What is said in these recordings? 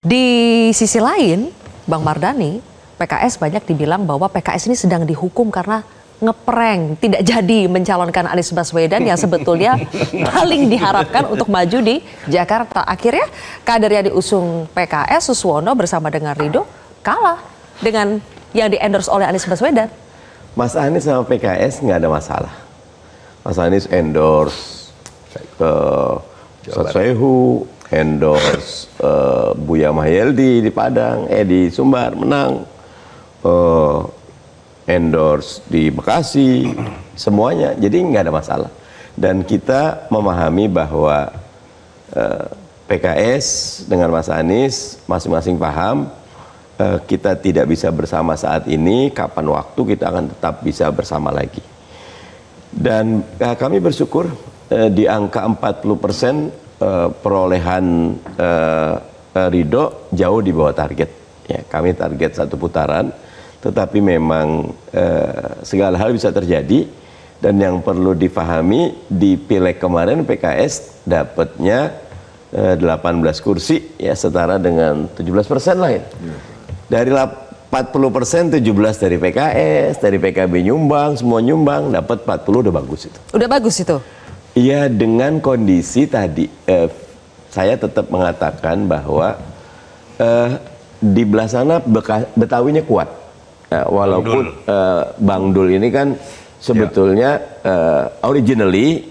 Di sisi lain, Bang Mardhani, PKS banyak dibilang bahwa PKS ini sedang dihukum karena ngeprank, tidak jadi mencalonkan Anies Baswedan yang sebetulnya paling diharapkan untuk maju di Jakarta. Akhirnya kader yang diusung PKS, Suswono bersama dengan Ridho, kalah dengan yang di-endorse oleh Anies Baswedan. Mas Anies sama PKS nggak ada masalah. Mas Anies endorse ke Satsehu, endorse Buya Mahyeldi di Padang, di Sumbar menang, endorse di Bekasi, semuanya. Jadi nggak ada masalah. Dan kita memahami bahwa PKS dengan Mas Anies masing-masing paham kita tidak bisa bersama saat ini, kapan waktu kita akan tetap bisa bersama lagi. Dan kami bersyukur di angka 40% perolehan Ridho jauh di bawah target. Ya, kami target 1 putaran, tetapi memang segala hal bisa terjadi. Dan yang perlu difahami di Pileg kemarin PKS dapatnya 18 kursi, ya setara dengan 17% lah ya. Dari 40% 17 dari PKS, dari PKB nyumbang, semua nyumbang, dapat 40 udah bagus itu. Udah bagus itu? Iya, dengan kondisi tadi saya tetap mengatakan bahwa di belah sana Betawinya kuat. Walaupun Bang Dul ini kan sebetulnya originally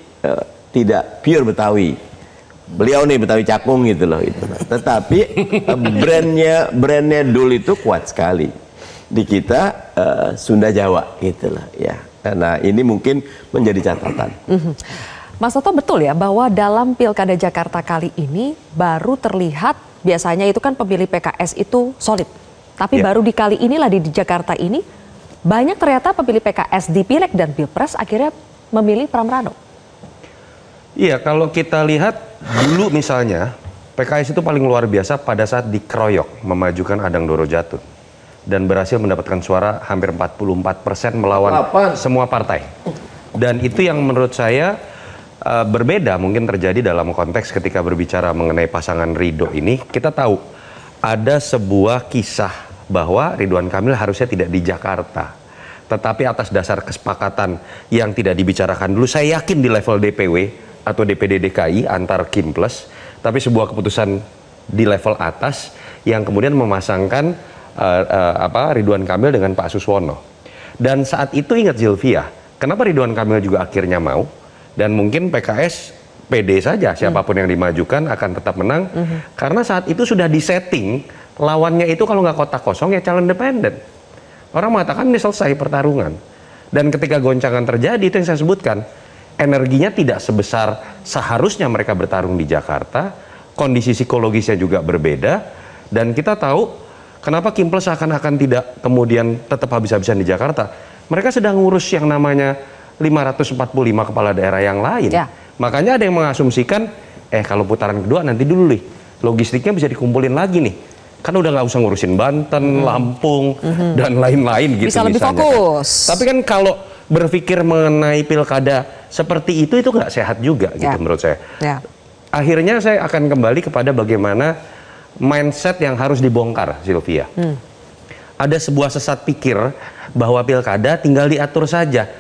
tidak pure Betawi. Beliau nih Betawi Cakung gitu loh itu. Tetapi brandnya Dul itu kuat sekali. Di kita Sunda Jawa gitu loh ya. Nah ini mungkin menjadi catatan. Mas Toto, betul ya bahwa dalam Pilkada Jakarta kali ini baru terlihat, biasanya itu kan pemilih PKS itu solid. Tapi baru di kali inilah di Jakarta ini banyak ternyata pemilih PKS di Pileg dan Pilpres akhirnya memilih Pram Rano. Iya, kalau kita lihat dulu misalnya PKS itu paling luar biasa pada saat dikeroyok memajukan Adang Doro Jatun dan berhasil mendapatkan suara hampir 44% melawan semua partai. Dan itu yang menurut saya berbeda mungkin terjadi dalam konteks ketika berbicara mengenai pasangan Ridho ini. Kita tahu ada sebuah kisah bahwa Ridwan Kamil harusnya tidak di Jakarta, tetapi atas dasar kesepakatan yang tidak dibicarakan dulu, saya yakin di level DPW atau DPD DKI antar Kim Plus, tapi sebuah keputusan di level atas yang kemudian memasangkan Ridwan Kamil dengan Pak Suswono. Dan saat itu ingat Zilvia, kenapa Ridwan Kamil juga akhirnya mau? Dan mungkin PKS pede saja siapapun yang dimajukan akan tetap menang, karena saat itu sudah disetting lawannya itu kalau nggak kotak kosong ya calon independen. Orang mengatakan ini selesai pertarungan. Dan ketika goncangan terjadi, itu yang saya sebutkan, energinya tidak sebesar seharusnya mereka bertarung di Jakarta, kondisi psikologisnya juga berbeda, dan kita tahu kenapa Kim Plus akan tidak kemudian tetap habis-habisan di Jakarta. Mereka sedang ngurus yang namanya 545 kepala daerah yang lain. Ya. Makanya ada yang mengasumsikan, kalau putaran kedua nanti dulu nih, logistiknya bisa dikumpulin lagi nih. Kan udah nggak usah ngurusin Banten, Lampung, dan lain-lain gitu. Bisa lebih fokus. Kan. Tapi kan kalau berpikir mengenai pilkada seperti itu nggak sehat juga gitu menurut saya. Ya. Akhirnya saya akan kembali kepada bagaimana mindset yang harus dibongkar, Sylvia. Ada sebuah sesat pikir bahwa pilkada tinggal diatur saja.